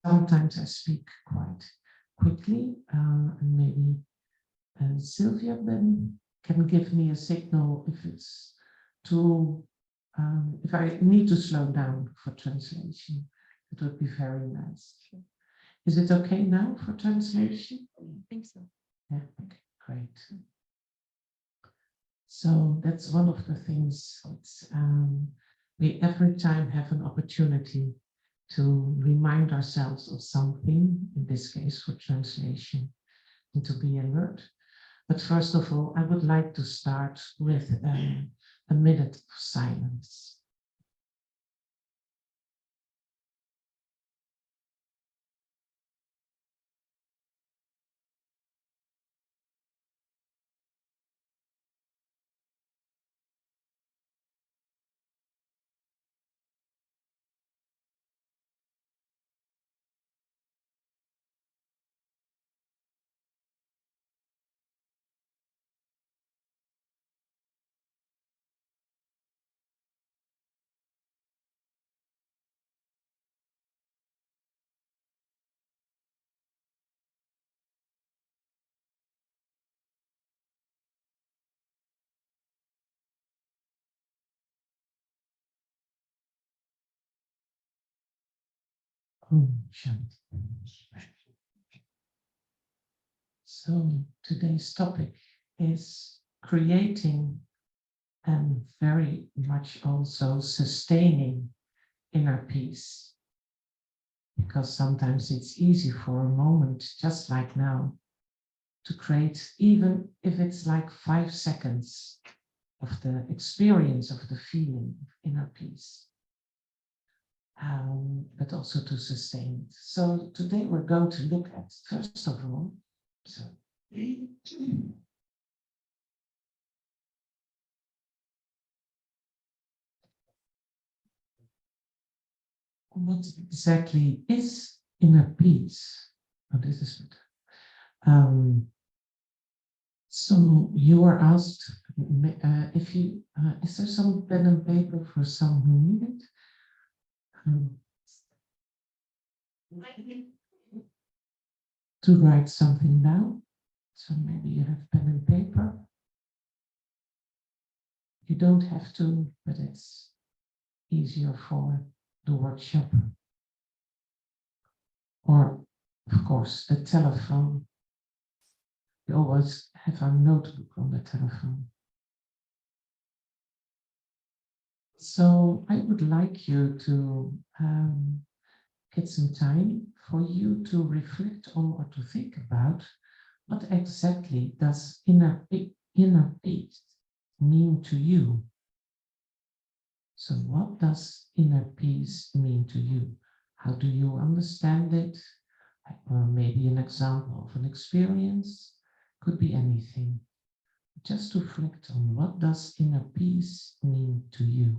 Sometimes I speak quite quickly, and maybe Sylvia then can give me a signal if it's too, if I need to slow down for translation. It would be very nice. Is it okay now for translation? I think so. Yeah, okay, great. So that's one of the things we every time have an opportunity to remind ourselves of something, in this case for translation, and to be alert. But first of all, I would like to start with a minute of silence. So today's topic is creating and very much also sustaining inner peace. Because sometimes it's easy for a moment, just like now, to create, even if it's like 5 seconds of the experience of the feeling of inner peace. But also to sustain it. So today we're going to look at, first of all, so what exactly is inner peace? Oh, this is it. So you were asked if you is there some pen and paper for some who need it? To write something down. So maybe you have pen and paper. You don't have to, but it's easier for the workshop. Or, of course, the telephone. We always have our notebook on the telephone. So I would like you to get some time for you to reflect on or to think about what exactly does inner peace mean to you? So what does inner peace mean to you? How do you understand it? Or maybe an example of an experience, could be anything. Just reflect on what does inner peace mean to you?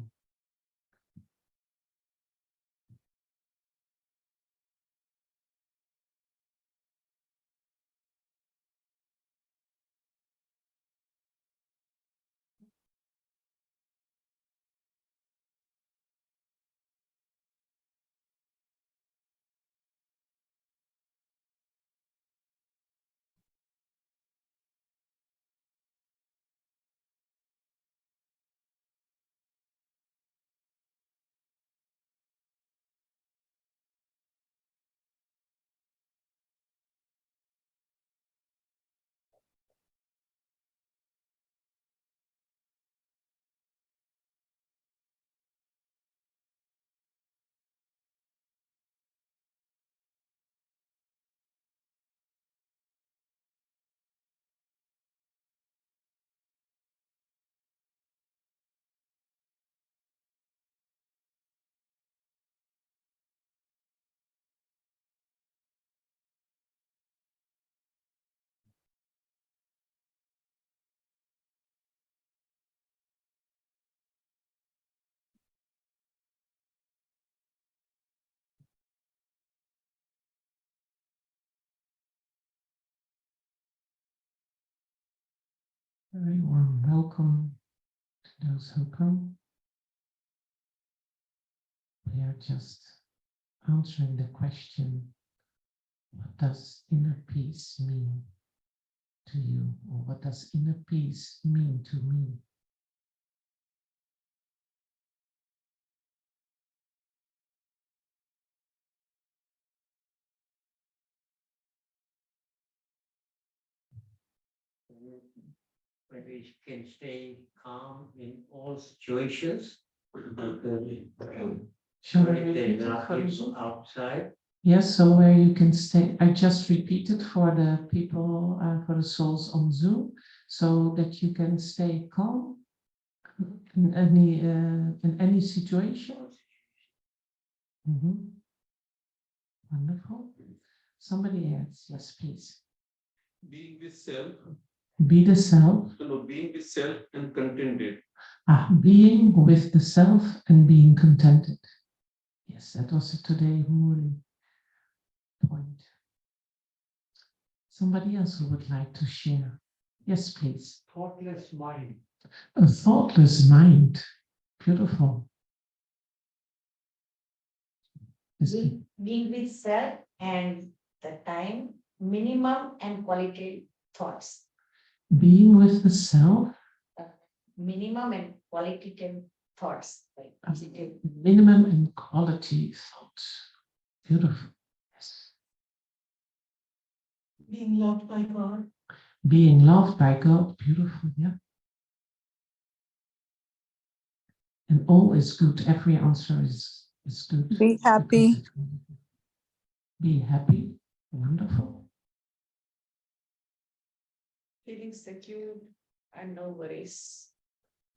Very warm welcome to those who come. We are just answering the question, does inner peace mean to you? Or what does inner peace mean to me? Where we can stay calm in all situations. Shall I If repeat there it are for you? people outside, Yes, so where you can stay, I just repeated for the people, for the souls on Zoom, so that you can stay calm in any situation. Mhm. Wonderful. Somebody else, yes, please. being with self, Be the self. being with self and contented. Being with the self and being contented. Yes, that was today really point. Somebody else who would like to share. Yes, please. Thoughtless mind. A thoughtless mind. Beautiful. Being with self and the time, minimum and quality thoughts. Being with the self, Minimum and qualitative thoughts. Like positive. minimum and quality thoughts. Beautiful. Yes. Being loved by God. Being loved by God. Beautiful. Yeah. And all is good. Every answer is good. Be happy. Be happy. Wonderful. Feeling secure and no worries.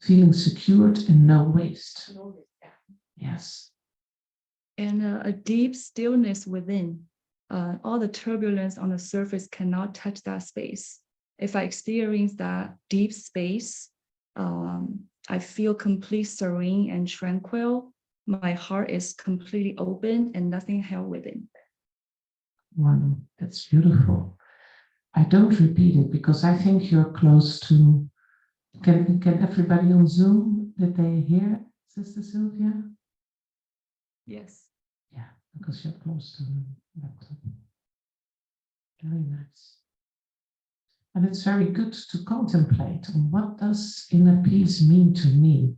Feeling secured and no waste. No, yeah. Yes. And a deep stillness within. All the turbulence on the surface cannot touch that space. If I experience that deep space, I feel complete serene and tranquil. My heart is completely open and nothing held within. Wow, that's beautiful. I don't repeat it because I think you're close to. Can everybody on Zoom, did they hear Sister Sylvia? Yes. Yeah, because you're close to the laptop. Very nice. And it's very good to contemplate on what does inner peace mean to me,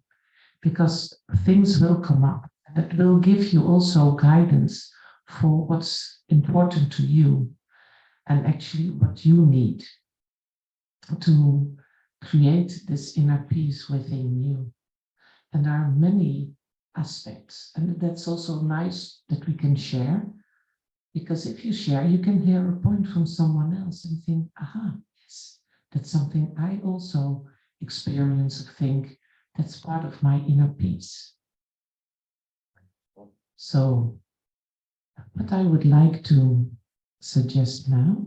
because things will come up that will give you also guidance for what's important to you and actually what you need to create this inner peace within you. And there are many aspects, and that's also nice that we can share, because if you share, you can hear a point from someone else and think, aha, yes, that's something I also experience or think that's part of my inner peace. So, what I would like to suggest now,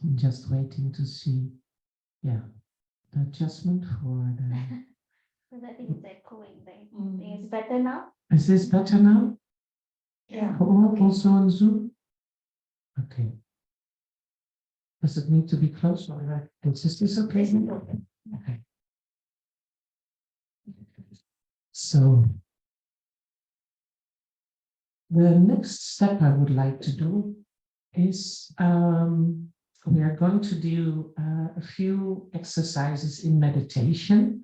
I'm just waiting to see, yeah, the adjustment for the. I think it's echoing there. Think it's better now? Is this better now? Yeah. For all also on Zoom? Okay. Does it need to be closed or is this okay? Okay. So the next step I would like to do is we are going to do a few exercises in meditation,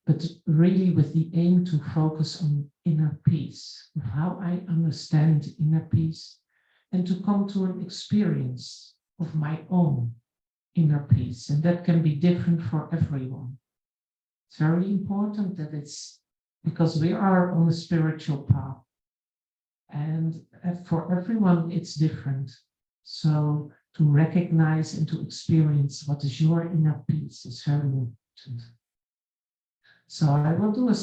but really with the aim to focus on inner peace, how I understand inner peace, and to come to an experience of my own inner peace. And that can be different for everyone. It's very important that it's because we are on a spiritual path. And for everyone, it's different. So to recognize and to experience what is your inner peace is very important. So I will do a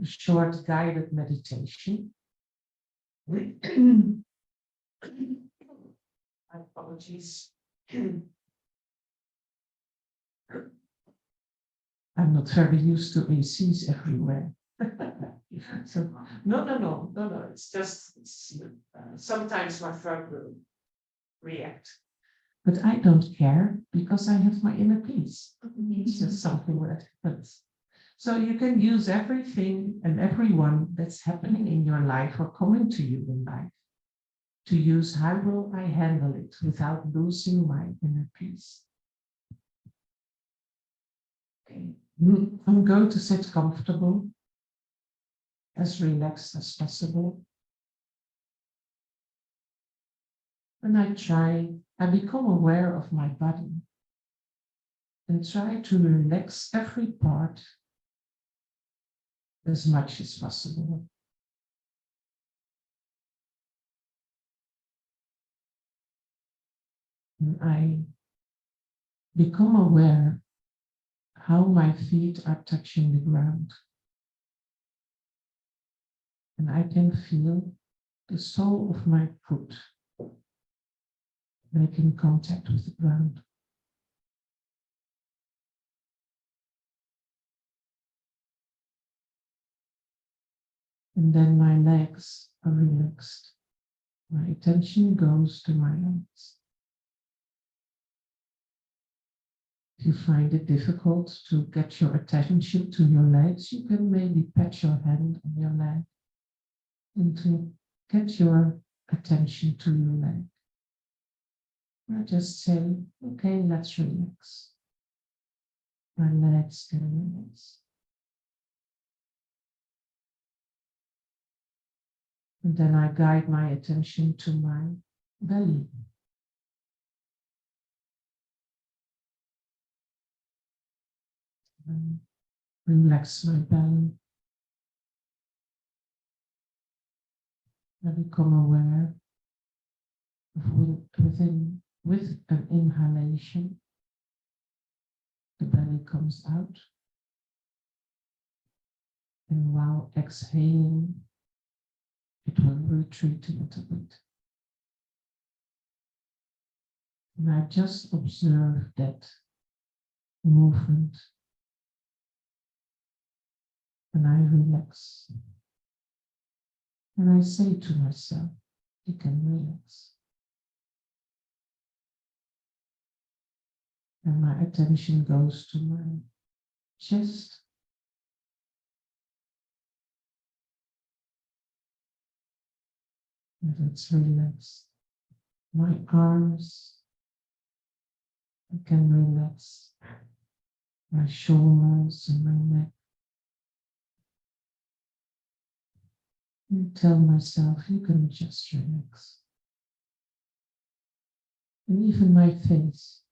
short guided meditation. My apologies. I'm not very used to ACs everywhere. So no. It's just sometimes my throat will react, but I don't care because I have my inner peace. It's just something that happens. So you can use everything and everyone that's happening in your life or coming to you in life to use how will I handle it without losing my inner peace. Okay. I'm going to sit comfortable, as relaxed as possible. And I become aware of my body and try to relax every part as much as possible. And I become aware how my feet are touching the ground. And I can feel the sole of my foot making contact with the ground. And then my legs are relaxed. My attention goes to my legs. If you find it difficult to get your attention to your legs, you can maybe pat your hand on your leg and to get your attention to your leg. Or just say, okay, let's relax. My legs can relax. And then I guide my attention to my belly. And relax my belly. I become aware of with an inhalation, the belly comes out. And while exhaling, it will retreat a little bit. And I just observe that movement. And I relax. And I say to myself, you can relax. And my attention goes to my chest. And it's relaxed. My arms, I can relax. My shoulders and my neck. And tell myself, you can just relax. And even my face,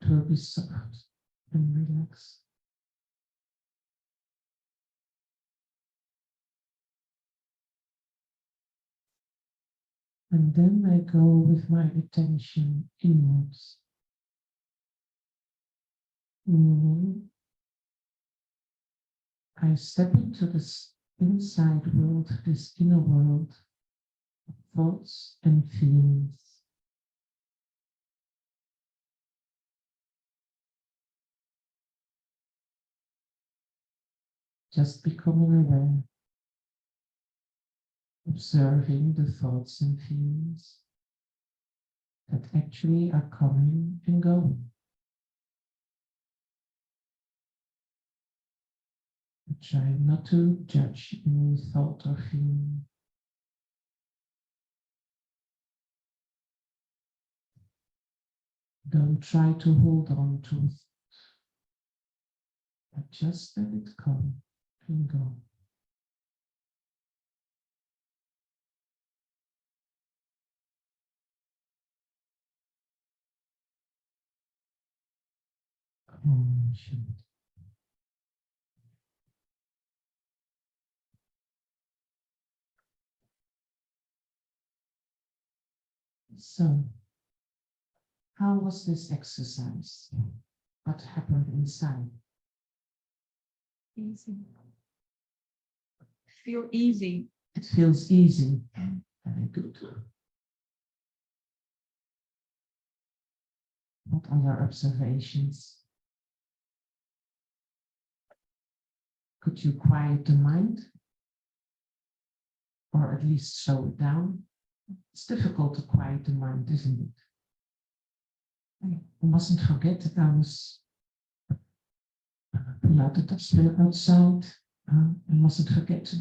it will be soft and relaxed. And then I go with my attention inwards. Meaning, I step into this inside world, this inner world of thoughts and feelings. Just becoming aware, observing the thoughts and feelings that actually are coming and going. I try not to judge any thought or feeling. Don't try to hold on to it, but just let it come and go. Shoot. So, how was this exercise? What happened inside? Easy. Feel easy. It feels easy. Very good. What are your observations? Could you quiet the mind? Or at least slow it down? It's difficult to quiet the mind, isn't it? I mustn't forget that I was pull out the dustbin outside. I mustn't forget to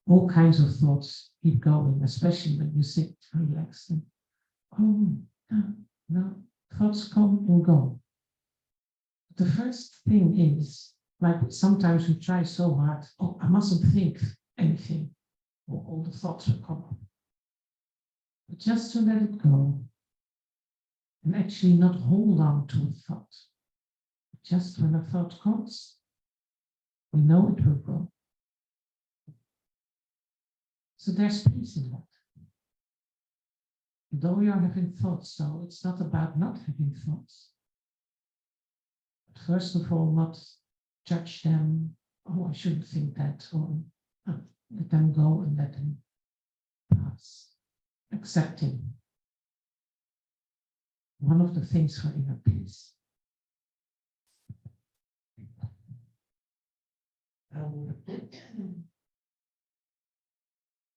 all kinds of thoughts keep going, especially when you sit relaxed. And, oh, no, thoughts come and go. The first thing is, like sometimes we try so hard, oh, I mustn't think anything, or all the thoughts will come up. But just to let it go, and actually not hold on to a thought. Just when a thought comes, we know it will go. So there's peace in that. Though you're having thoughts, so it's not about not having thoughts. But first of all, not judge them. Oh, I shouldn't think that. Or let them go and let them pass. Accepting. One of the things for inner peace.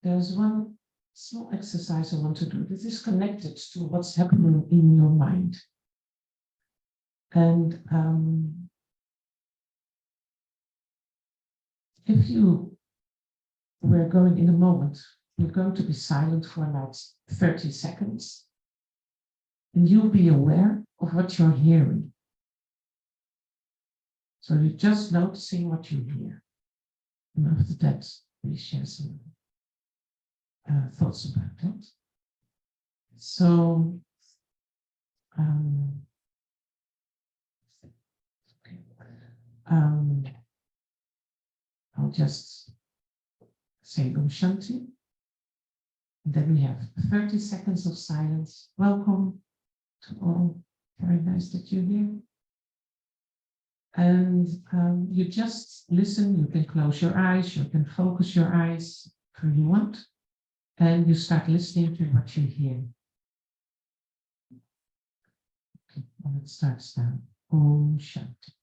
There's one small exercise I want to do. This is connected to what's happening in your mind. And if you were going in a moment, you're going to be silent for about 30 seconds. And you'll be aware of what you're hearing. So you're just noticing what you hear. And after that, we share some thoughts about that. So, I'll just say Om Shanti. And then we have 30 seconds of silence. Welcome to all. Very nice that you're here. And you just listen. You can close your eyes. You can focus your eyes if you want. And you start listening to what you hear. Okay, well, it starts now. Om Shanti.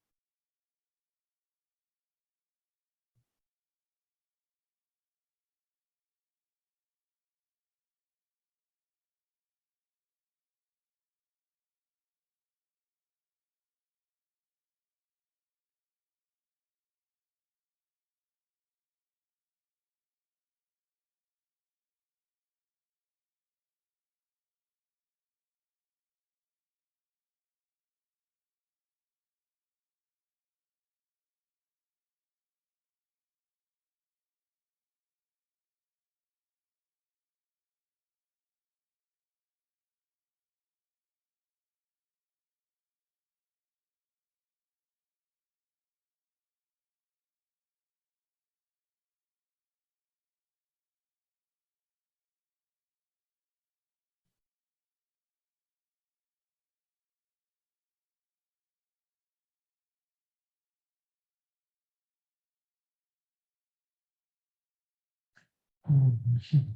Om Shanti.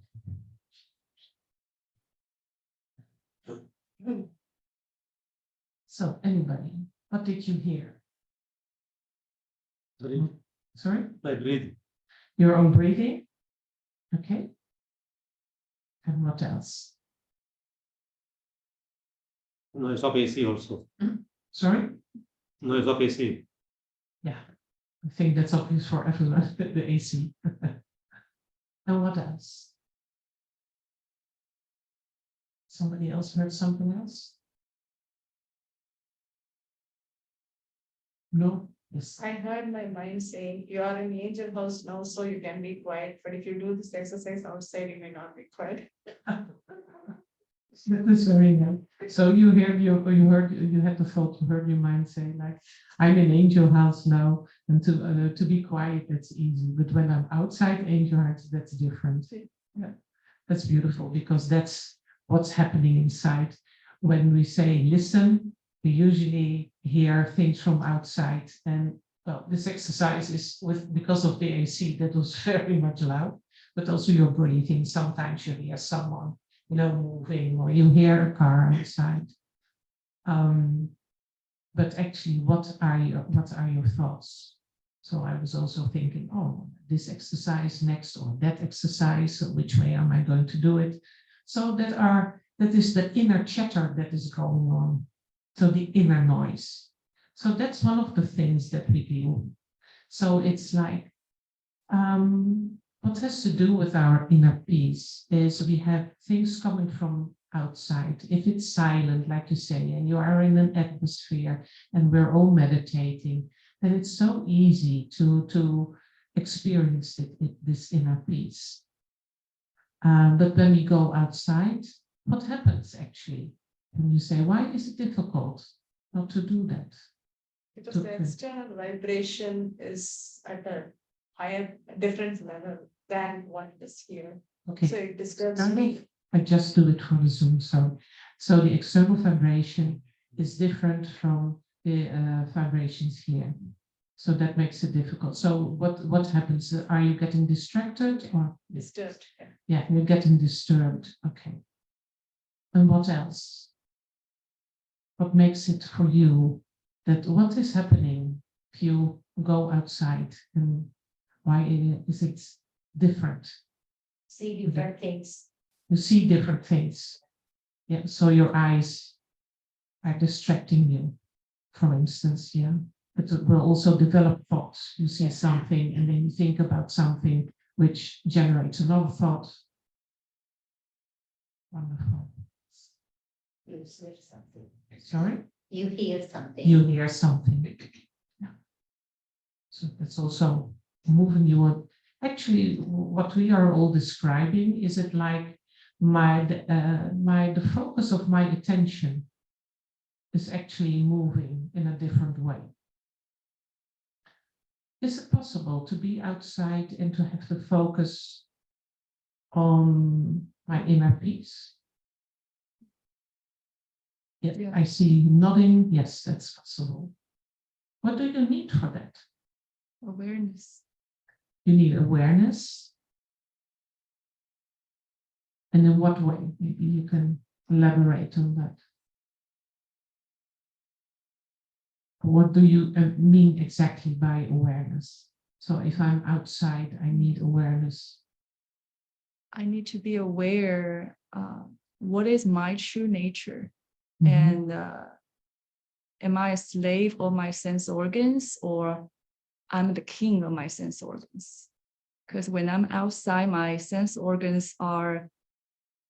So, anybody, what did you hear? Sorry? My breathing. Your own breathing? Okay. And what else? Noise of AC also. Sorry? Noise of AC. Yeah, I think that's obvious for everyone, the AC. And what else? Somebody else heard something else? No? Yes. I heard my mind saying, you are in the angel house now, so you can be quiet, but if you do this exercise outside, you may not be quiet. That is very nice. So you heard you had the thought, you heard your mind say like, I'm in angel house now, and to be quiet, that's easy. But when I'm outside angel house, that's different. Yeah, that's beautiful because that's what's happening inside. When we say listen, we usually hear things from outside. And well, this exercise is because of the AC that was very much loud, but also your breathing. Sometimes you hear someone moving, or you hear a car outside. But actually, what are your thoughts? So I was also thinking, oh, this exercise next, or that exercise, so which way am I going to do it? So that is the inner chatter that is going on. So the inner noise. So that's one of the things that we do. So it's like, What has to do with our inner peace is we have things coming from outside. If it's silent, like you say, and you are in an atmosphere and we're all meditating, then it's so easy to experience this inner peace. But when we go outside, what happens actually? And you say, why is it difficult not to do that? Because the external vibration is at a higher, different level than what is here. Okay. So it disturbs Kind me. of, I just do it for the Zoom. So the external vibration is different from the vibrations here. So that makes it difficult. So what happens? Are you getting distracted or Disturbed. Yeah. yeah, you're getting disturbed. Okay. And what else? What makes it for you that what is happening if you go outside and why is it different? See different things. You see different things. Yeah, so your eyes are distracting you, for instance, yeah. But it will also develop thoughts. You see something and then you think about something which generates another thought. Wonderful. You hear something. Sorry? You hear something. You hear something. Yeah. So that's also moving you on. Actually, what we are all describing is it like the focus of my attention is actually moving in a different way. Is it possible to be outside and to have the focus on my inner peace? Yeah, Yeah. I see you nodding. Yes, that's possible. What do you need for that? Awareness. You need awareness. And in what way? Maybe you can elaborate on that. What do you mean exactly by awareness? So if I'm outside, I need awareness. I need to be aware what is my true nature, Mhm. and am I a slave of my sense organs, or I'm the king of my sense organs? Because when I'm outside, my sense organs are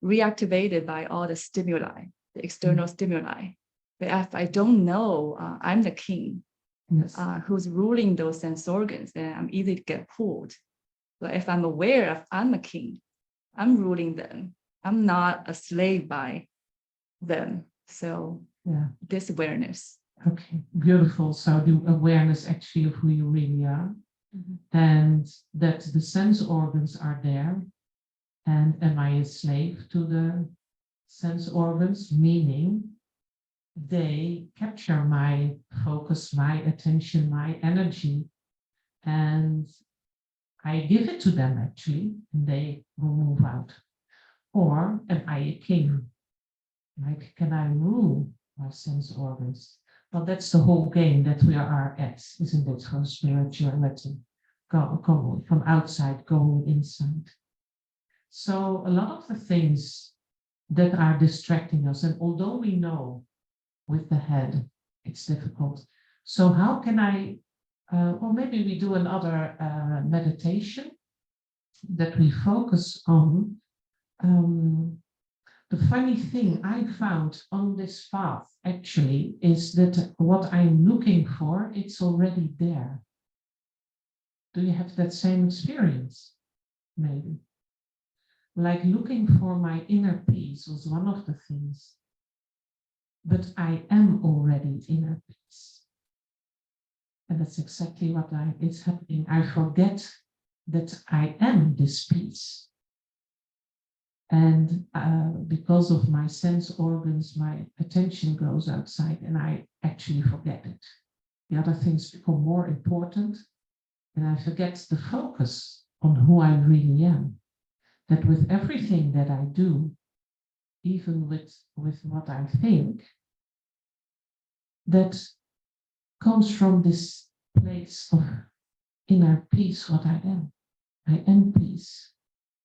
reactivated by all the stimuli, the external stimuli. But if I don't know I'm the king Yes. who's ruling those sense organs, then I'm easy to get pulled. But if I'm aware of I'm a king, I'm ruling them, I'm not a slave by them. So Yeah. this awareness. Okay. Beautiful. So the awareness actually of who you really are, Mhm. and that the sense organs are there. And am I a slave to the sense organs? Meaning they capture my focus, my attention, my energy, and I give it to them actually, and they will move out. Or am I a king? Like, can I rule my sense organs? Well, that's the whole game that we are at, isn't it, for spirituality? Go from outside, going inside. So a lot of the things that are distracting us, and although we know with the head, it's difficult. So how can I, or maybe we do another meditation that we focus on. The funny thing I found on this path actually is that what I'm looking for, it's already there. Do you have that same experience? Maybe. Like looking for my inner peace was one of the things. But I am already inner peace. And that's exactly what is happening. I forget that I am this peace. And because of my sense organs, my attention goes outside and I actually forget it. The other things become more important and I forget the focus on who I really am. That with everything that I do, even with what I think, that comes from this place of inner peace, what I am. I am peace.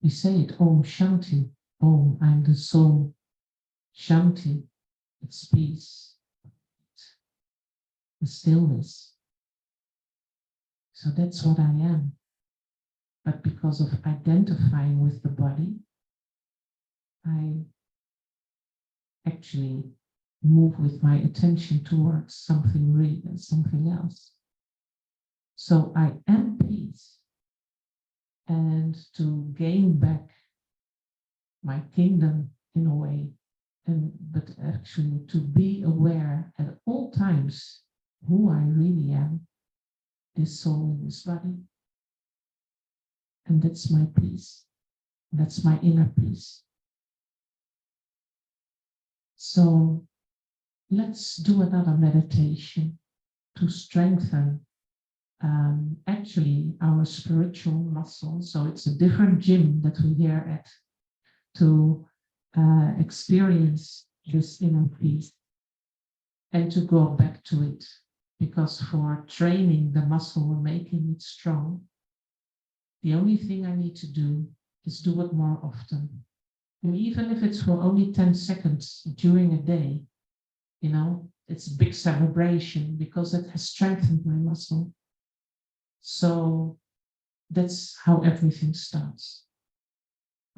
We say it, Om Shanti. Om, I'm the soul. Shanti, it's peace. The stillness. So that's what I am. but because of identifying with the body, I actually move with my attention towards something real and something else. So I am peace. And to gain back my kingdom in a way, but actually to be aware at all times who I really am, this soul in this body. And that's my peace. That's my inner peace. So let's do another meditation to strengthen actually our spiritual muscle. So it's a different gym that we're here at to experience this inner peace and to go back to it. Because for training the muscle, we're making it strong. The only thing I need to do is do it more often. And even if it's for only 10 seconds during a day, you know, it's a big celebration because it has strengthened my muscle. So that's how everything starts.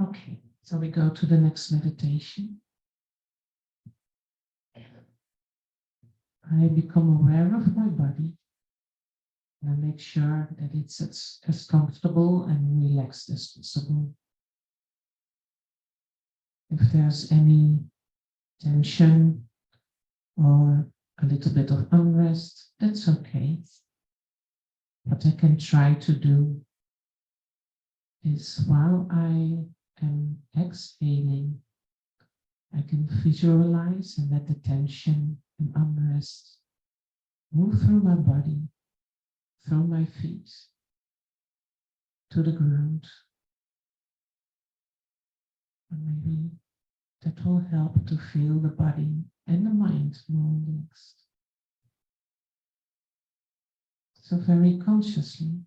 Okay, so we go to the next meditation. I become aware of my body and I make sure that it's as comfortable and relaxed as possible. If there's any tension or a little bit of unrest, that's okay. What I can try to do is while I am exhaling, I can visualize and let the tension and unrest move through my body, through my feet, to the ground. And maybe that will help to feel the body and the mind more relaxed. So very consciously,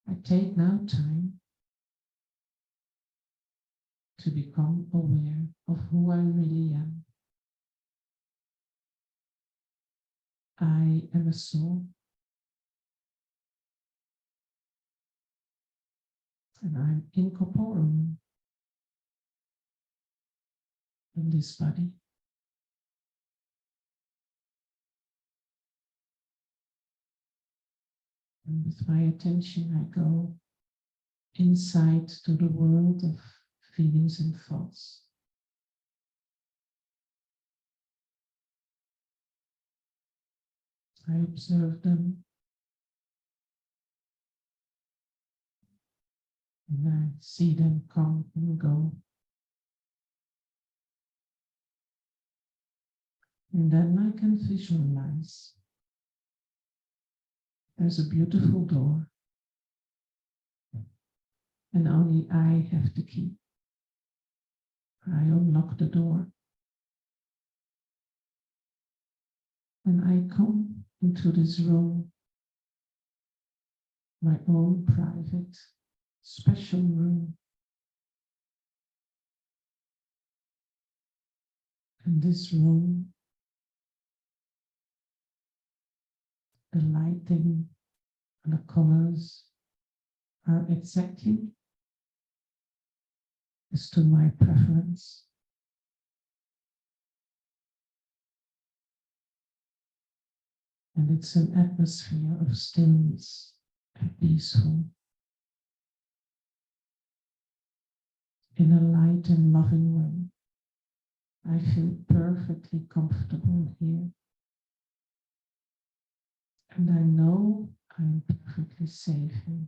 I take now time to become aware of who I really am. I am a soul, and I'm incorporeal in this body. And with my attention, I go inside to the world of feelings and thoughts. I observe them and I see them come and go. And then I can visualize there's a beautiful door and only I have the key. I unlock the door and I come into this room, my own private, special room. And this room, the lighting and the colors are exactly as to my preference. And it's an atmosphere of stillness and peaceful. In a light and loving way, I feel perfectly comfortable here. And I know I'm perfectly safe here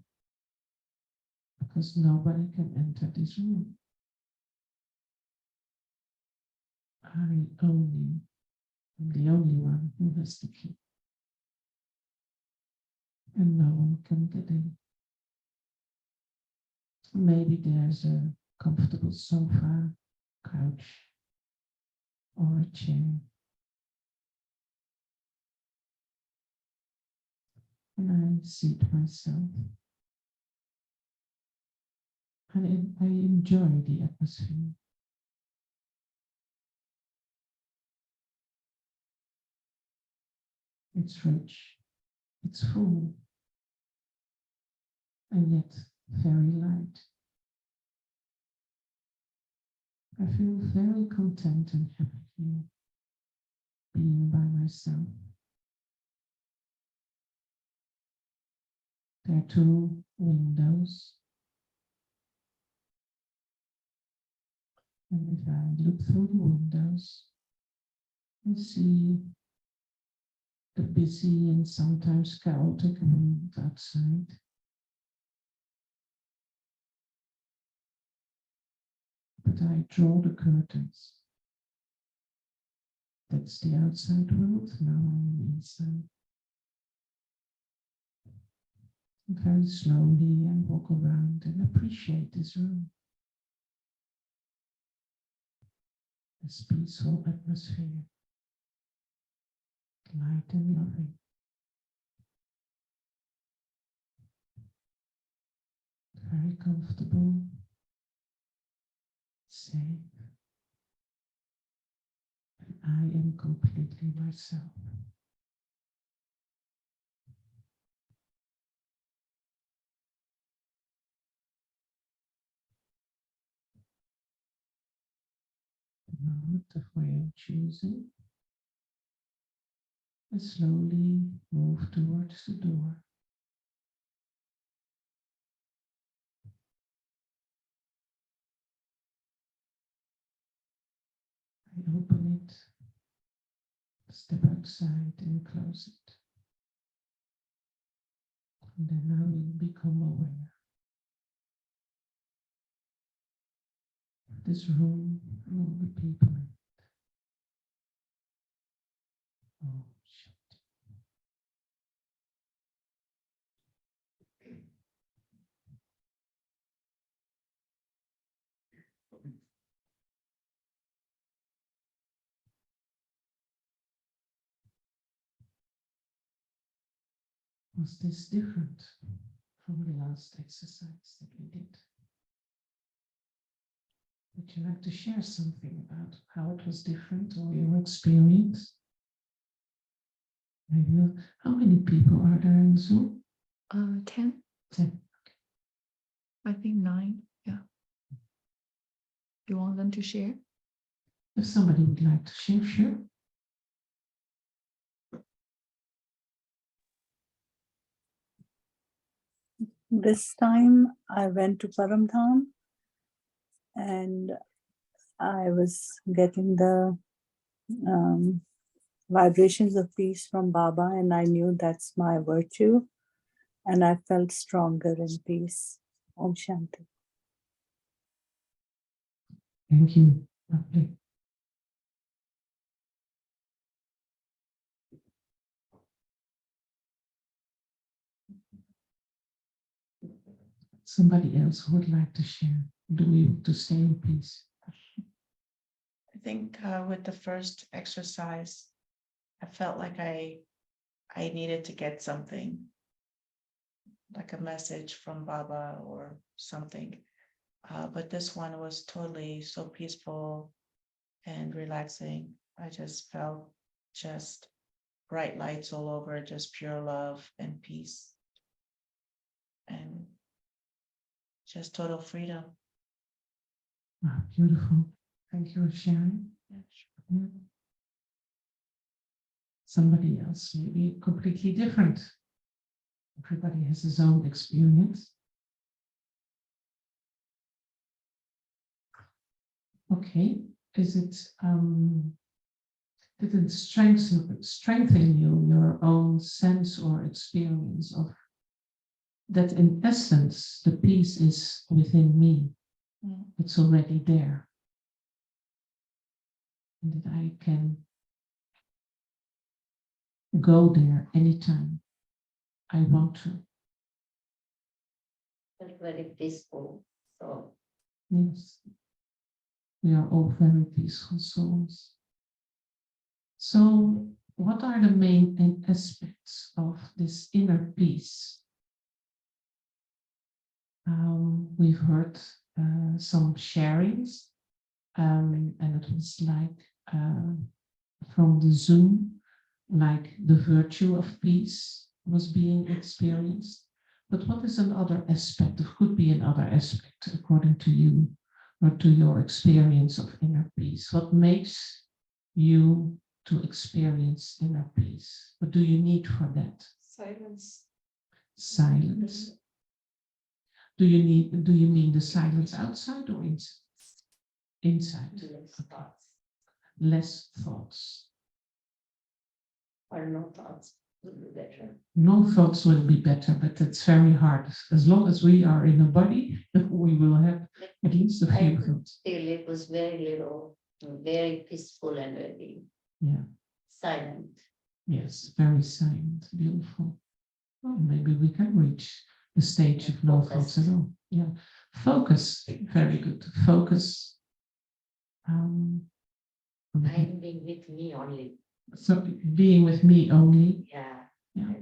because nobody can enter this room. I only am the only one who has the key. And no one can get in. Maybe there's a comfortable sofa, couch, or a chair. And I seat myself. And I enjoy the atmosphere. It's rich, it's full, and yet very light. I feel very content and happy here, being by myself. There are two windows, and if I look through the windows, I see the busy and sometimes chaotic world outside. But I draw the curtains. That's the outside world, now I'm inside. And very slowly I walk around and appreciate this room. This peaceful atmosphere, light and loving. Very comfortable, safe, and I am completely myself. The moment of my own choosing, I slowly move towards the door. I open it, step outside and close it. And then I will become aware of this room and all the people in it. Oh, shit. Was this different from the last exercise that we did? Would you like to share something about how it was different or your experience? Maybe how many people are there in Zoom? 10, 10. I think 9. Yeah. You want them to share? If somebody would like to share, sure. This time I went to Paramdham and I was getting the vibrations of peace from Baba, and I knew that's my virtue, and I felt stronger in peace. Om Shanti. Thank you. Lovely. Somebody else who would like to share? Do we want to stay in peace? I think with the first exercise, I felt like I needed to get something, like a message from Baba or something. But this one was totally so peaceful and relaxing. I just felt just bright lights all over, just pure love and peace. And just total freedom. Ah, beautiful. Thank you for sharing. Yeah. Somebody else, maybe completely different. Everybody has his own experience. Okay, is it did it strengthen you, your own sense or experience of that in essence the peace is within me? It's already there. And that I can go there anytime I want to. Felt very peaceful. So Yes. We are all very peaceful souls. So, what are the main aspects of this inner peace? We've heard some sharings, and it was like from the Zoom, like the virtue of peace was being experienced. But what is another aspect, or could be another aspect, according to you, or to your experience of inner peace? What makes you to experience inner peace? What do you need for that? Silence. Silence. Do you mean the silence outside or inside? Inside. Less thoughts Less thoughts. or no thoughts would be better. No thoughts will be better, but it's very hard. As long as we are in a body, we will have at least a few thoughts. Still, it was very little, very peaceful and very Yeah. silent. Yes, very silent, beautiful. Well, maybe we can reach the stage of no thoughts at all. Yeah. Focus, very good. Focus. I'm being with me only. So being with me only. Yeah. Yeah.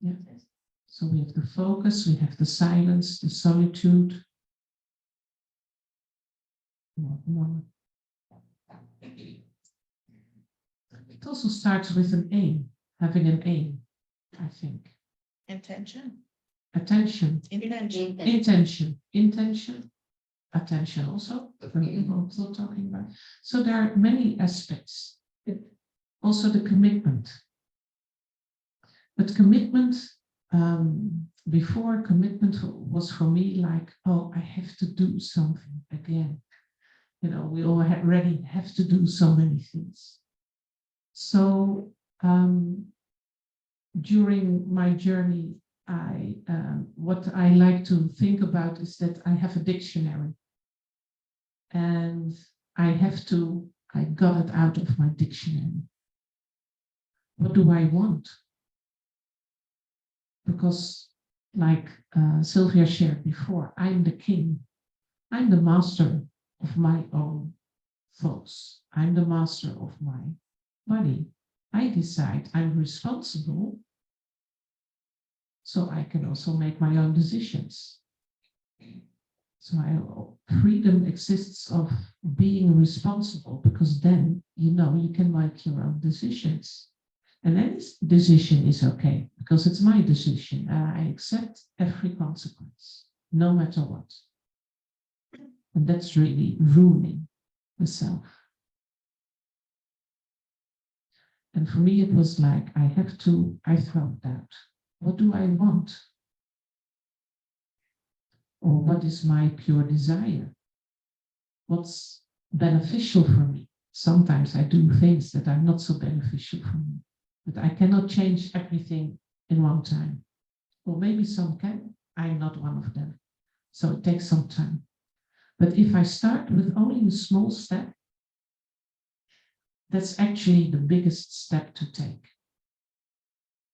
Yeah. So we have the focus, we have the silence, the solitude. It also starts with an aim, having an aim, I think. Intention. Attention, intention, attention also, also talking about. So there are many aspects. Also the commitment. But commitment, before commitment was for me like, oh, I have to do something again. You know, we already have to do so many things. So during my journey, what I like to think about is that I have a dictionary, and I got it out of my dictionary. What do I want? Because, like Sylvia shared before, I'm the king. I'm the master of my own thoughts. I'm the master of my body. I decide I'm responsible, so I can also make my own decisions. So freedom exists of being responsible, because then you know you can make your own decisions. And any decision is okay, because it's my decision. I accept every consequence, no matter what. And that's really ruling the self. And for me, it was like, I felt that. What do I want? Or what is my pure desire? What's beneficial for me? Sometimes I do things that are not so beneficial for me, but I cannot change everything in one time. Or maybe some can, I'm not one of them. So it takes some time. But if I start with only a small step, that's actually the biggest step to take.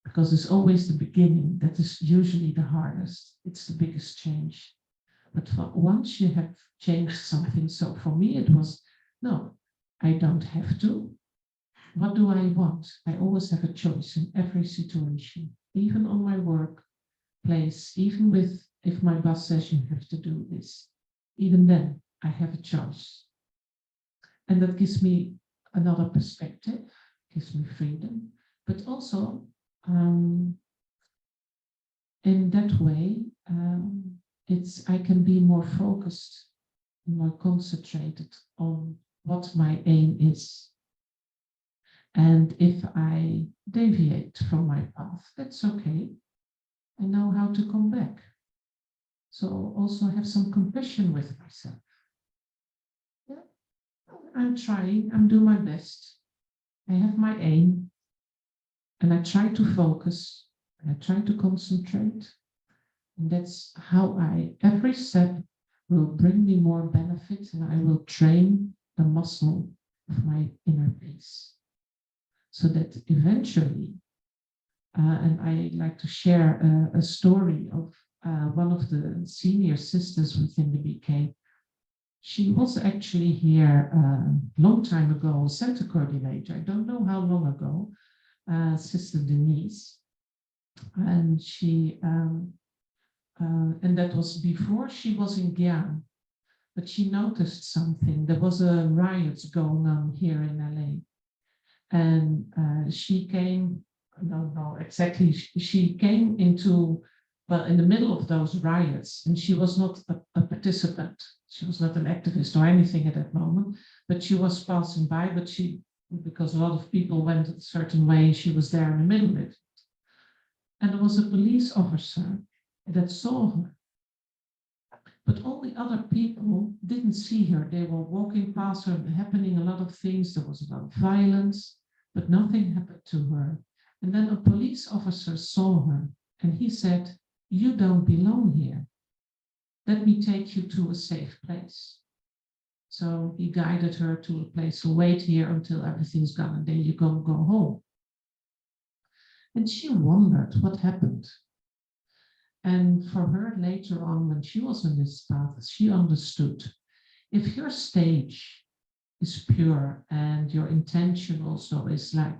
Because it's always the beginning that is usually the hardest. It's the biggest change. But once you have changed something, so for me it was, no, I don't have to. What do I want? I always have a choice in every situation, even on my workplace, even with, if my boss says you have to do this, even then I have a choice. And that gives me another perspective, gives me freedom, but also in that way, I can be more focused, more concentrated on what my aim is. And if I deviate from my path, that's okay. I know how to come back. So also have some compassion with myself. Yeah. I'm trying, I'm doing my best. I have my aim, and I try to focus, and I try to concentrate. And that's how every step will bring me more benefit, and I will train the muscle of my inner peace. So that eventually, and I like to share a story of one of the senior sisters within the BK. She was actually here a long time ago, center coordinator. I don't know how long ago, Sister Denise. And she, and that was before she was in Guyana. But she noticed something. There was a riot going on here in LA. And she came, I don't know exactly, she came into well, in the middle of those riots, and she was not a participant. She was not an activist or anything at that moment, but she was passing by, but because a lot of people went a certain way, she was there in the middle of it. And there was a police officer that saw her. But all the other people didn't see her. They were walking past her, happening a lot of things. There was a lot of violence, but nothing happened to her. And then a police officer saw her and he said, "You don't belong here. Let me take you to a safe place." So he guided her to a place to wait here until everything's gone and then you go home. And she wondered what happened. And for her later on, when she was on this path, she understood if your stage is pure and your intention also is like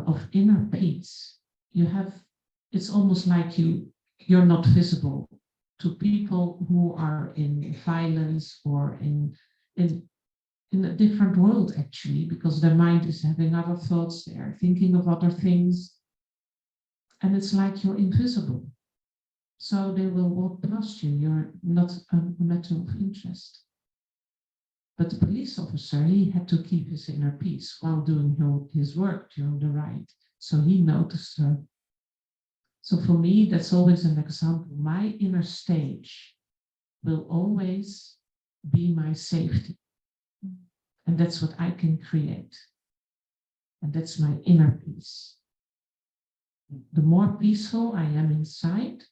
of inner peace, it's almost like you're not visible to people who are in violence or in a different world actually, because their mind is having other thoughts, they are thinking of other things, and it's like you're invisible. So they will walk past you, you're not a matter of interest. But the police officer, he had to keep his inner peace while doing his work during the riot. So he noticed her. So for me, that's always an example. My inner stage will always be my safety. And that's what I can create. And that's my inner peace. The more peaceful I am inside,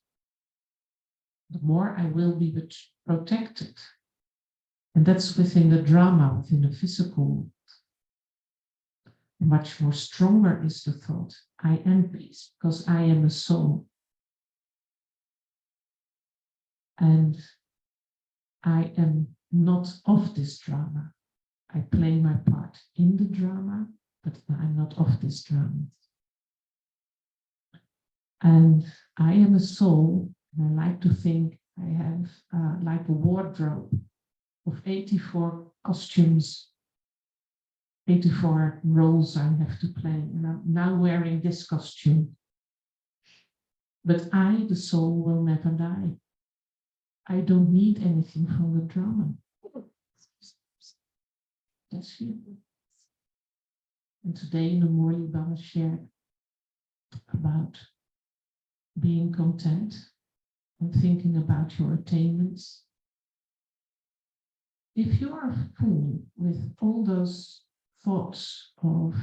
the more I will be protected. And that's within the drama, within the physical world. Much more stronger is the thought, I am peace, because I am a soul. And I am not of this drama. I play my part in the drama, but I'm not of this drama. And I am a soul, and I like to think I have like a wardrobe of 84 costumes, 84 roles I have to play, and I'm now wearing this costume. But I, the soul, will never die. I don't need anything from the drama. That's you. And today in the morning, Baba shared about being content and thinking about your attainments. If you are full with all those thoughts of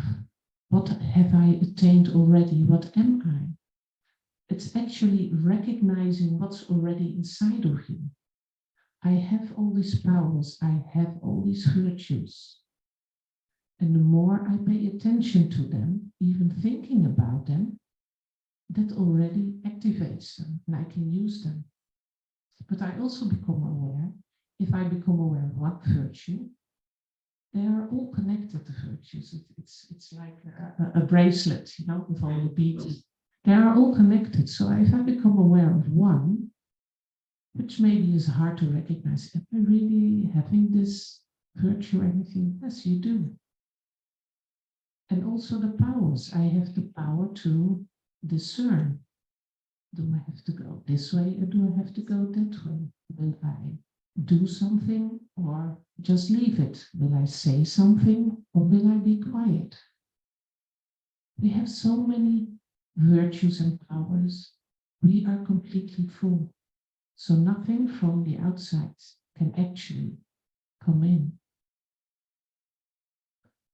what have I attained already, what am I? It's actually recognizing what's already inside of you. I have all these powers, I have all these virtues. And the more I pay attention to them, even thinking about them, that already activates them and I can use them. But I also become aware, if I become aware of what virtue, they are all connected, the virtues. It's like a bracelet, you know, with all the beads. They are all connected. So if I become aware of one, which maybe is hard to recognize, am I really having this virtue or anything? Yes, you do. And also the powers. I have the power to discern. Do I have to go this way or do I have to go that way? Will I do something or just leave it? Will I say something or will I be quiet? We have so many virtues and powers. We are completely full. So nothing from the outside can actually come in.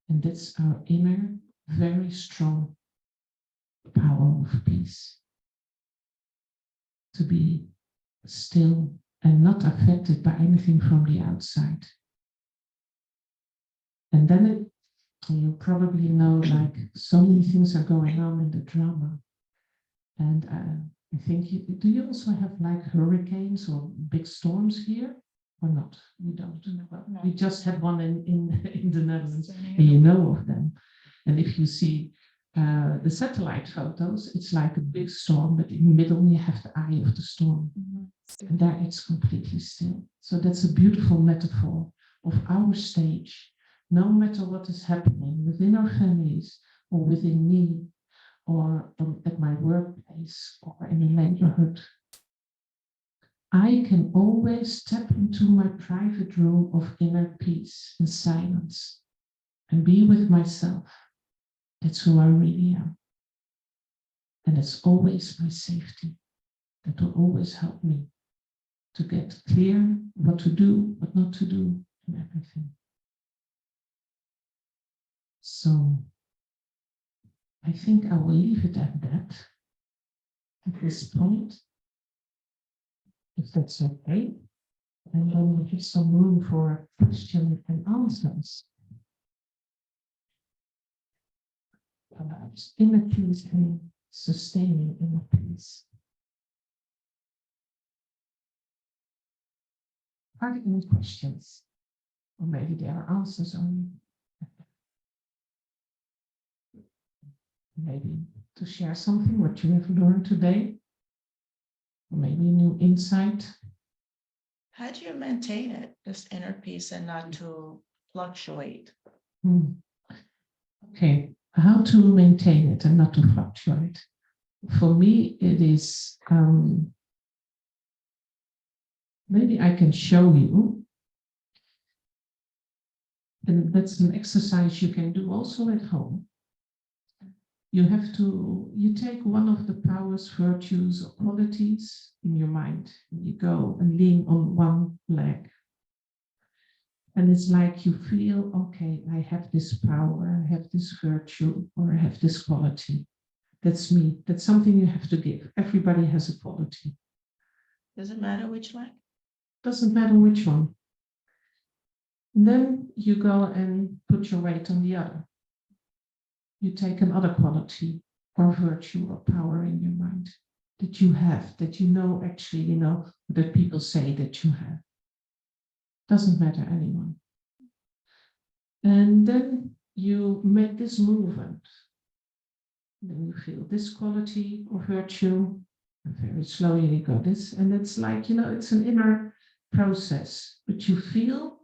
And that's our inner, very strong power of peace. To be still and not affected by anything from the outside. And then you probably know, like, so many things are going on in the drama. And I think, do you also have like hurricanes or big storms here? Or not? You don't? No. We just had one in the Netherlands, and you know of them. And if you see the satellite photos, it's like a big storm, but in the middle you have the eye of the storm. And there it's completely still. So that's a beautiful metaphor of our stage. No matter what is happening within our families or within me, or at my workplace or in the neighborhood, I can always step into my private room of inner peace and silence and be with myself. That's who I really am. And it's always my safety. That will always help me to get clear what to do, what not to do, and everything. So I think I will leave it at that at this point, if that's okay. And then we'll give some room for question and answers about inner peace and sustaining inner peace. Are there any questions? Or maybe there are answers only. Maybe to share something what you have learned today. Or maybe a new insight. How do you maintain it, this inner peace, and not to fluctuate? Okay, how to maintain it and not to fluctuate? For me, it is, maybe I can show you. And that's an exercise you can do also at home. You take one of the powers, virtues, or qualities in your mind, and you go and lean on one leg. And it's like you feel, okay, I have this power, I have this virtue, or I have this quality. That's me. That's something you have to give. Everybody has a quality. Does it matter which leg? Doesn't matter which one. And then you go and put your weight on the other. You take another quality or virtue or power in your mind that you have, that you know actually, you know, that people say that you have. Doesn't matter anyone. And then you make this movement. Then you feel this quality or virtue, and very slowly you go this, and it's like, you know, it's an inner process, but you feel,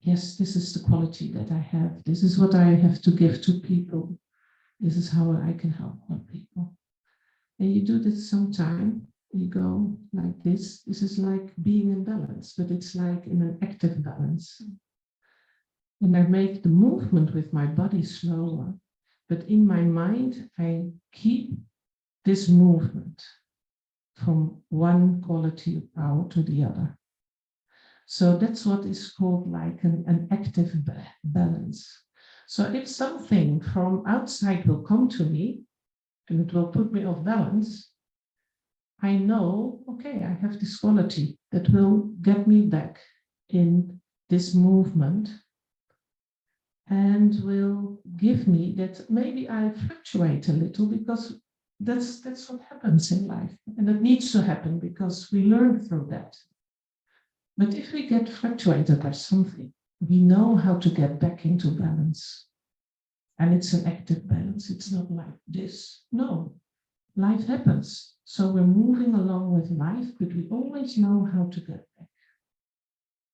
yes, this is the quality that I have. This is what I have to give to people. This is how I can help other people. And you do this sometime. You go like this. This is like being in balance, but it's like in an active balance. And I make the movement with my body slower, but in my mind, I keep this movement from one quality of power to the other. So that's what is called like an active balance. So if something from outside will come to me and it will put me off balance, I know, okay, I have this quality that will get me back in this movement and will give me that maybe I fluctuate a little because that's what happens in life. And it needs to happen because we learn through that. But if we get fluctuated by something, we know how to get back into balance. And it's an active balance. It's not like this. No, life happens. So we're moving along with life, but we always know how to get back.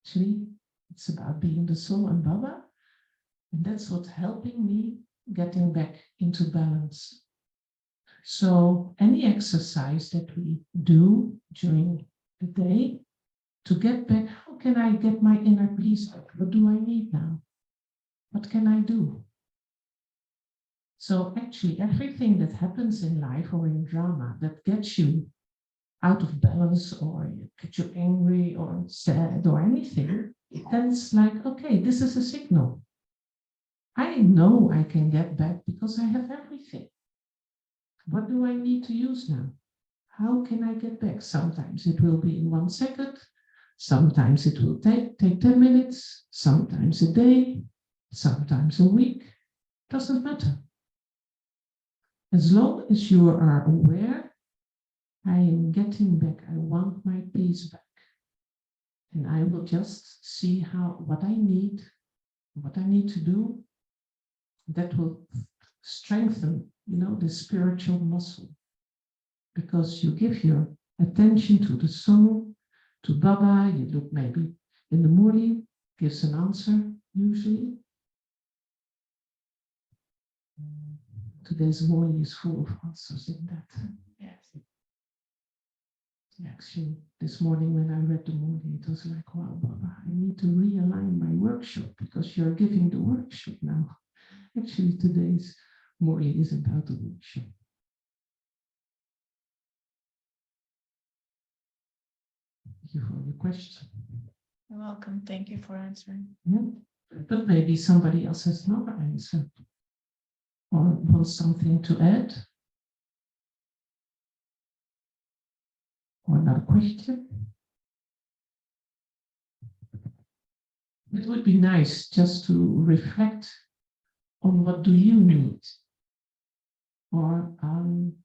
Actually, it's about being the soul and Baba. And that's what's helping me getting back into balance. So any exercise that we do during the day to get back, how can I get my inner peace back? What do I need now? What can I do? So actually everything that happens in life or in drama that gets you out of balance or gets you angry or sad or anything, then it's like, okay, this is a signal. I know I can get back because I have everything. What do I need to use now? How can I get back? Sometimes it will be in 1 second. Sometimes it will take 10 minutes. Sometimes a day. Sometimes a week. Doesn't matter. As long as you are aware, I am getting back. I want my peace back. And I will just see what I need to do. That will strengthen, the spiritual muscle. Because you give your attention to the soul, to Baba, you look maybe in the morning, gives an answer, usually. today's morning is full of answers in that. Yes. Actually, this morning when I read the morning, it was like, wow, Baba, I need to realign my workshop because you're giving the workshop now. Actually, today's morning is about the workshop. Thank you for your question. You're welcome. Thank you for answering. Yeah. But maybe somebody else has another answer or wants something to add. Or another question. It would be nice just to reflect on what do you need. Or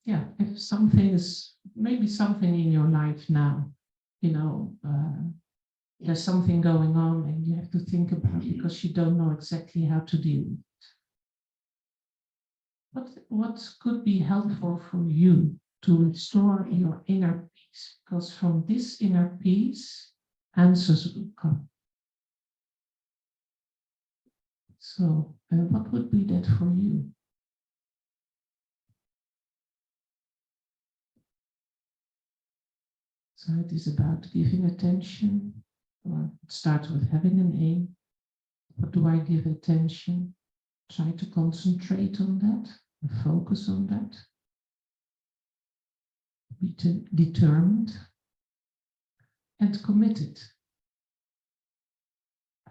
yeah, if something is maybe something in your life now, you know, there's something going on and you have to think about it because you don't know exactly how to deal with it. What could be helpful for you to restore your inner peace? Because from this inner peace, answers will come. So, what would be that for you? So it is about giving attention, or it starts with having an aim. What do I give attention? Try to concentrate on that, and focus on that. Be determined and committed.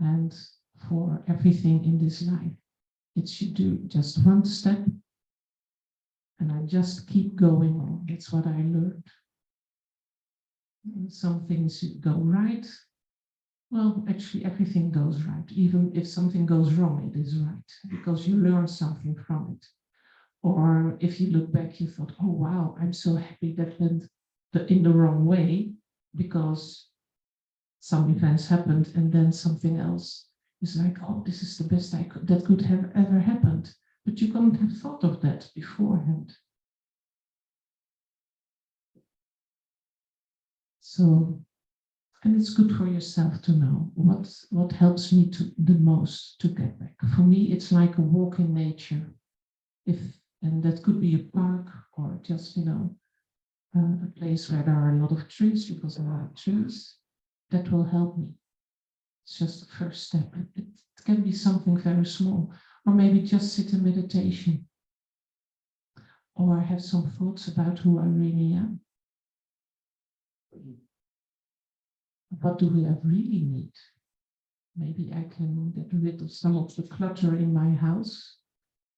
And for everything in this life, it should do just one step, and I just keep going on. That's what I learned. Some things go right. Well, actually, everything goes right. Even if something goes wrong, it is right because you learn something from it. Or if you look back, you thought, oh, wow, I'm so happy that went in the wrong way because some events happened and then something else is like, oh, this is the best that could have ever happened. But you couldn't have thought of that beforehand. So, and it's good for yourself to know what helps me the most to get back. For me, it's like a walk in nature. And that could be a park or just, you know, a place where there are a lot of trees because there are trees. That will help me. It's just the first step. It can be something very small, or maybe just sit in meditation, or have some thoughts about who I really am. What do I really need? Maybe I can get rid of some of the clutter in my house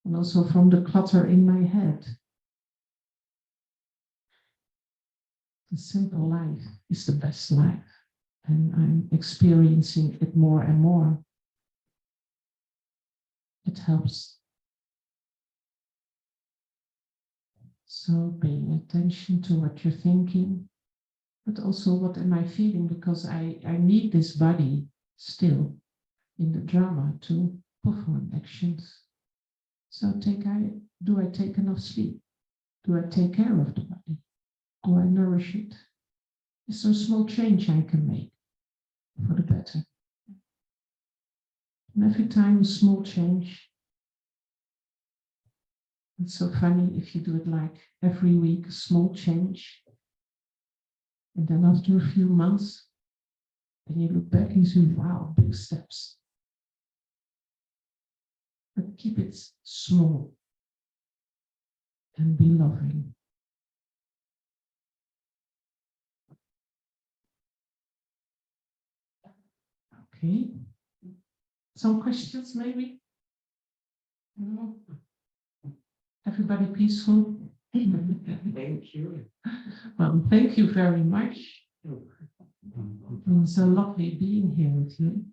and also from the clutter in my head. The simple life is the best life, and I'm experiencing it more and more. It helps. So paying attention to what you're thinking, but also what am I feeling, because I need this body still in the drama to perform actions. So do I take enough sleep? Do I take care of the body? Do I nourish it? Is there a small change I can make for the better? And every time a small change, it's so funny if you do it like every week, a small change. And then after a few months, then you look back and you say, wow, big steps. But keep it small and be loving. Okay. Some questions maybe? No? Everybody peaceful? Thank you. Well, thank you very much. It was so lovely being here with you.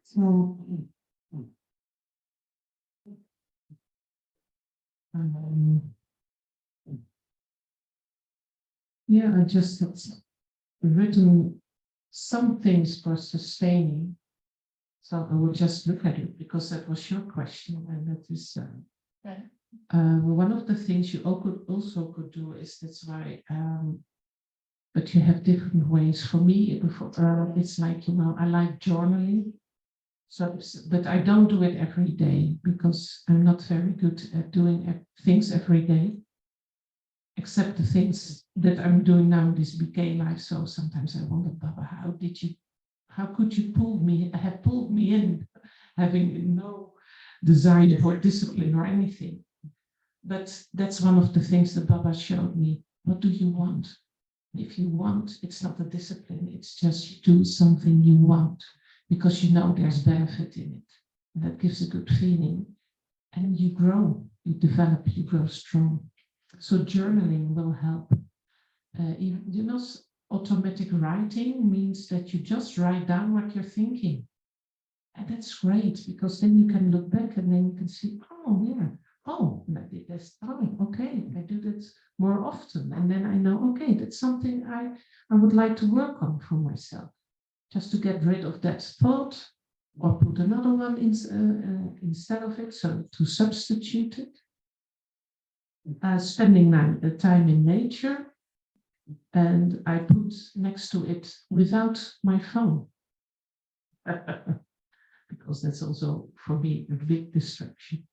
So, yeah, I just had written some things for sustaining. So I will just look at it because that was your question, and that is Right. one of the things you also could do is that's why. But you have different ways. For me, it's like, you know, I like journaling. So, but I don't do it every day because I'm not very good at doing things every day, except the things that I'm doing now in this BK life. So sometimes I wonder, Baba, how could you have pulled me in, having no desire for discipline or anything? But that's one of the things that Baba showed me. What do you want? If you want, it's not a discipline, it's just you do something you want because you know there's benefit in it. And that gives a good feeling. And you grow, you develop, you grow strong. So journaling will help. Automatic writing means that you just write down what you're thinking. And that's great because then you can look back and then you can see, oh, yeah, oh, I did this time. Okay, I do that more often. And then I know, okay, that's something I would like to work on for myself, just to get rid of that thought or put another one instead of it, so to substitute it. Spending time in nature, and I put next to it without my phone. Because that's also for me a big distraction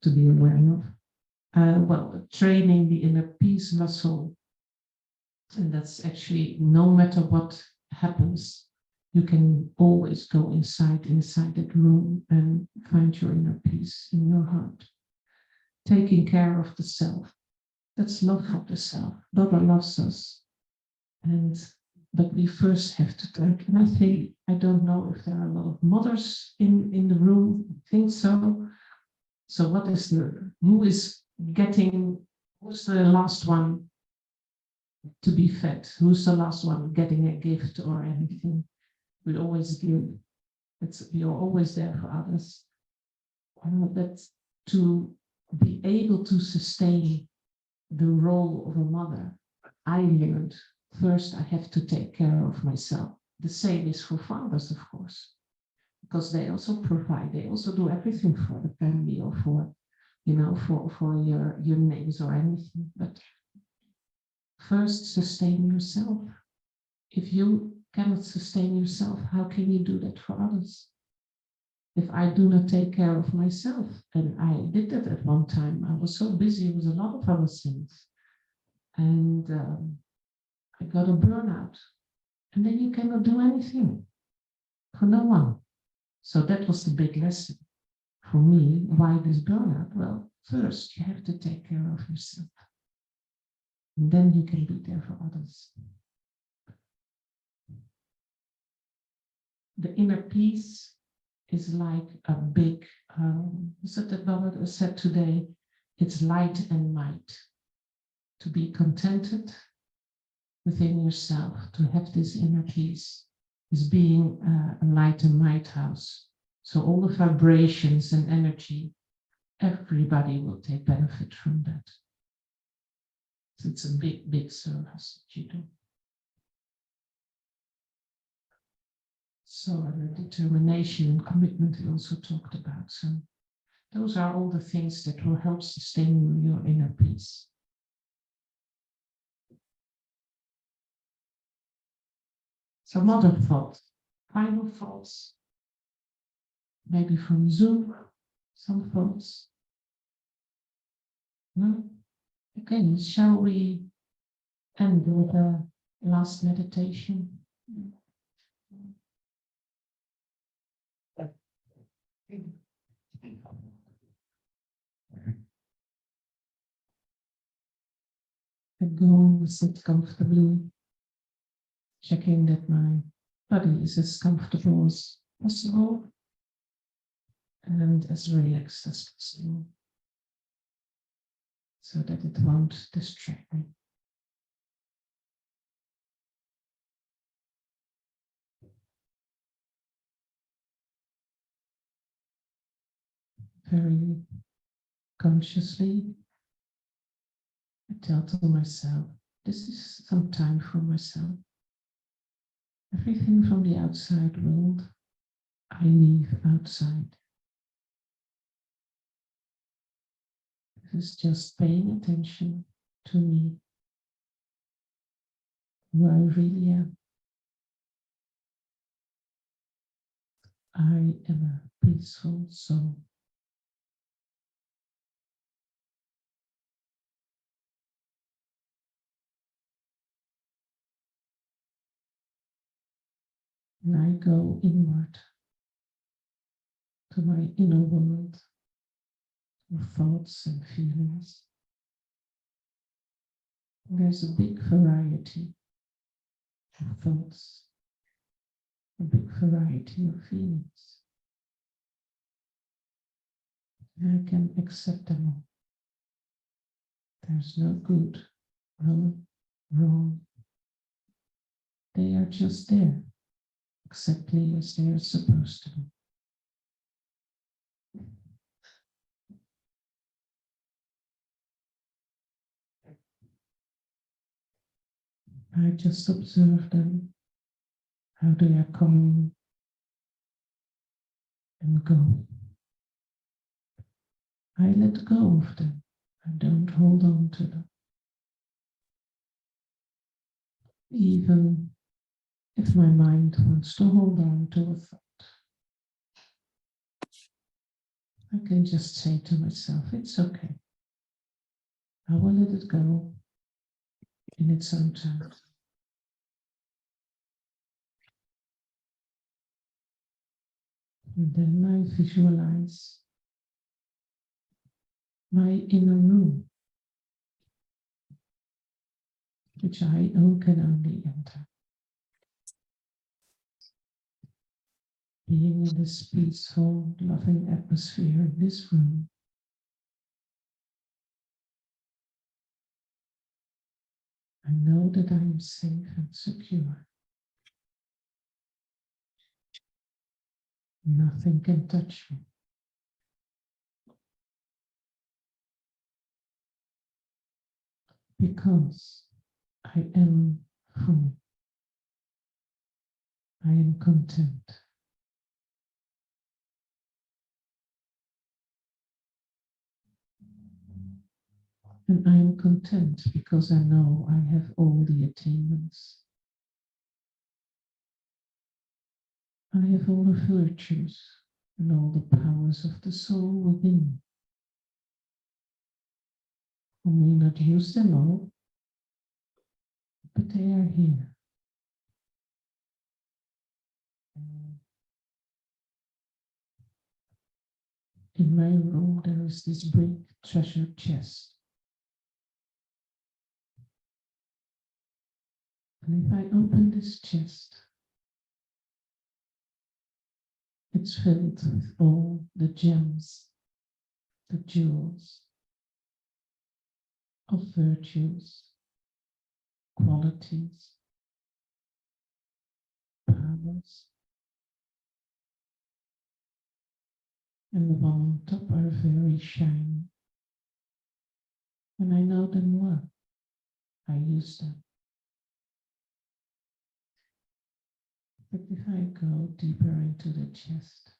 to be aware of. Training the inner peace muscle, and that's actually no matter what happens, you can always go inside that room and find your inner peace in your heart. Taking care of the self, that's love for the self. Baba loves us, but we first have to take. And I don't know if there are a lot of mothers in the room. I think so. So who's the last one to be fed? Who's the last one getting a gift or anything? We always give. You're always there for others. But to be able to sustain the role of a mother, I learned first I have to take care of myself. The same is for fathers, of course, because they also provide, they also do everything for the family or for your names or anything. But first sustain yourself. If you cannot sustain yourself, how can you do that for others? If I do not take care of myself, and I did that at one time, I was so busy with a lot of other things. And I got a burnout. And then you cannot do anything for no one. So that was the big lesson for me. Why this burnout? Well, first you have to take care of yourself. And then you can be there for others. The inner peace is like a big, that Baba said today, it's light and might. To be contented within yourself, to have this inner peace, is being a light and might house. So all the vibrations and energy, everybody will take benefit from that. So it's a big, big service that you do. So the determination and commitment we also talked about. So those are all the things that will help sustain your inner peace. Some other thoughts, final thoughts, maybe from Zoom, some thoughts. No? Okay, shall we end with a last meditation? Go sit comfortably, checking that my body is as comfortable as possible and as relaxed as possible, so that it won't distract me. Very consciously, I tell to myself, this is some time for myself. Everything from the outside world, I leave outside. This is just paying attention to me, who I really am. I am a peaceful soul. And I go inward to my inner world of thoughts and feelings. There's a big variety of thoughts, a big variety of feelings. And I can accept them all. There's no good, no wrong. They are just there, exactly as they are supposed to be. I just observe them, how they are coming and go. I let go of them. I don't hold on to them. Even if my mind wants to hold on to a thought, I can just say to myself, it's okay. I will let it go in its own time. And then I visualize my inner room, which I can only enter. Being in this peaceful, loving atmosphere in this room, I know that I am safe and secure. Nothing can touch me. Because I am full. I am content. And I am content because I know I have all the attainments. I have all the virtues and all the powers of the soul within me. I may not use them all, but they are here. In my room, there is this big treasure chest. And if I open this chest, it's filled with all the gems, the jewels of virtues, qualities, powers. And the one on top are very shiny. And I know them well. I use them. But if I go deeper into the chest,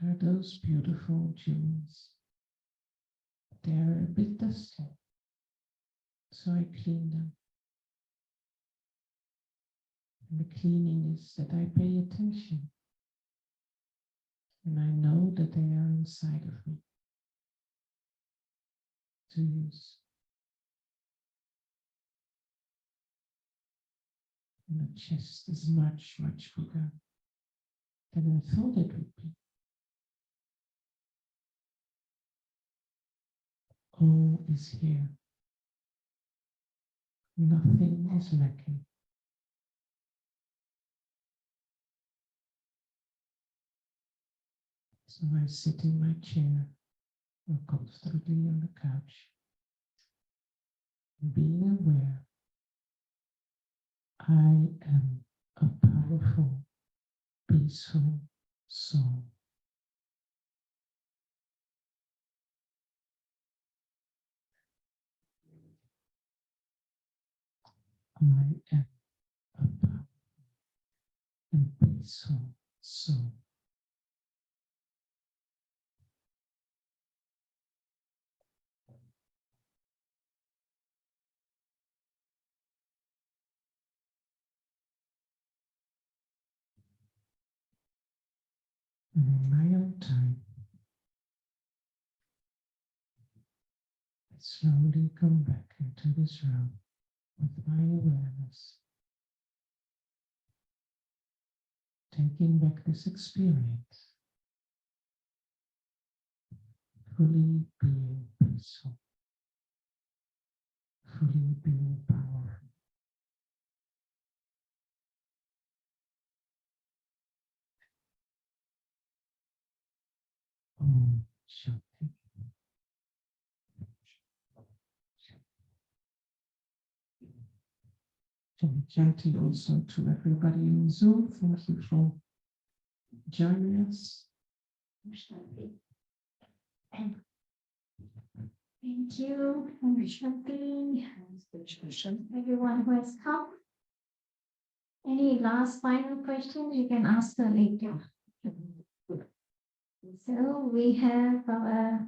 there are those beautiful jewels. They are a bit dusty, so I clean them. And the cleaning is that I pay attention. And I know that they are inside of me to use. And the chest is much, much bigger than I thought it would be. All is here. Nothing is lacking. So I sit in my chair or comfortably on the couch, being aware I am a powerful, peaceful soul. I am a powerful and peaceful soul. And in my own time, I slowly come back into this room with my awareness, taking back this experience, fully being peaceful, fully being powerful. Shanti. Shanti also to everybody in Zoom. Thank you for joining us. Thank you, Shanti, everyone who has come. Any last final questions you can ask her later. So we have our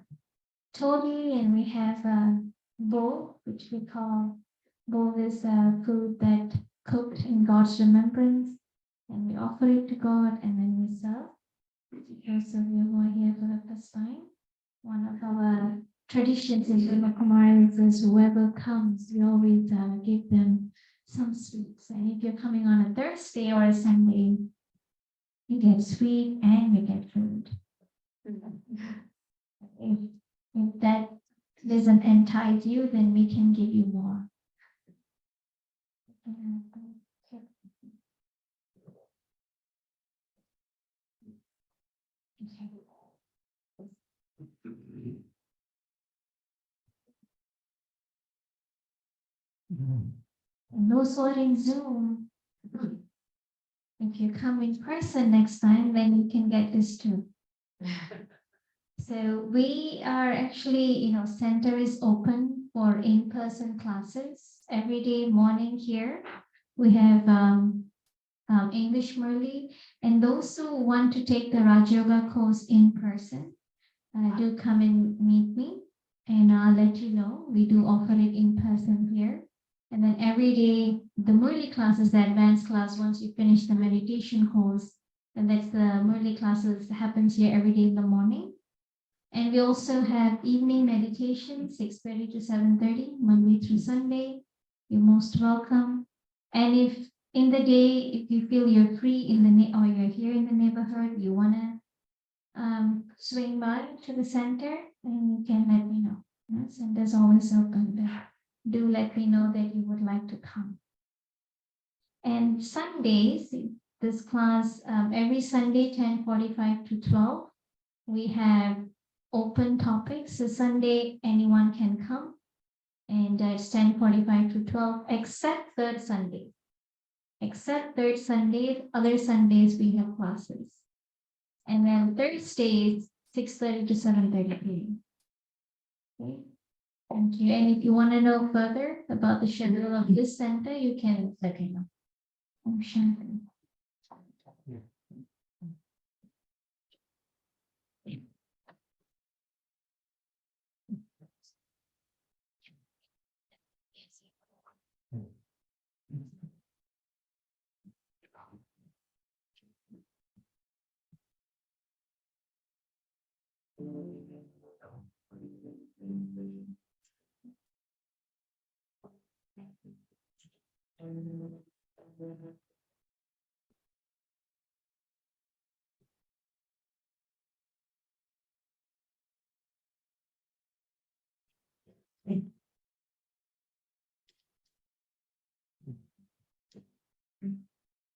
Tony and we have a bowl, which we call bowl is food that cooked in God's remembrance, and we offer it to God and then we serve. Those of you who are here for the first time, one of our traditions in Brahma Kumaris is whoever comes, we always give them some sweets. And if you're coming on a Thursday or a Sunday, you get sweet and you get food. If that doesn't entice you, then we can give you more. And those who are in Zoom, if you come in person next time, then you can get this too. So we are actually, center is open for in-person classes every day morning here. We have English Murli, and those who want to take the Raj Yoga course in person, do come and meet me, and I'll let you know. We do offer it in person here. And then every day, the Murli class is the advanced class. Once you finish the meditation course, and that's the Murli classes that happens here every day in the morning. And we also have evening meditation, 6:30 to 7:30, Monday through Sunday. You're most welcome. And if in the day, if you feel you're free in the or you're here in the neighborhood, you wanna swing by to the center, then you can let me know. Yes, and there's always open there. Do let me know that you would like to come. And Sundays, this class, every Sunday, 10:45 to 12, we have open topics. So Sunday, anyone can come. And it's 10:45 to 12, except third Sunday. Except third Sunday, other Sundays we have classes. And then Thursdays, 6:30 to 7:30 p.m. Okay. Thank you. And if you want to know further about the schedule of this center, you can let me know. I'm Shanti.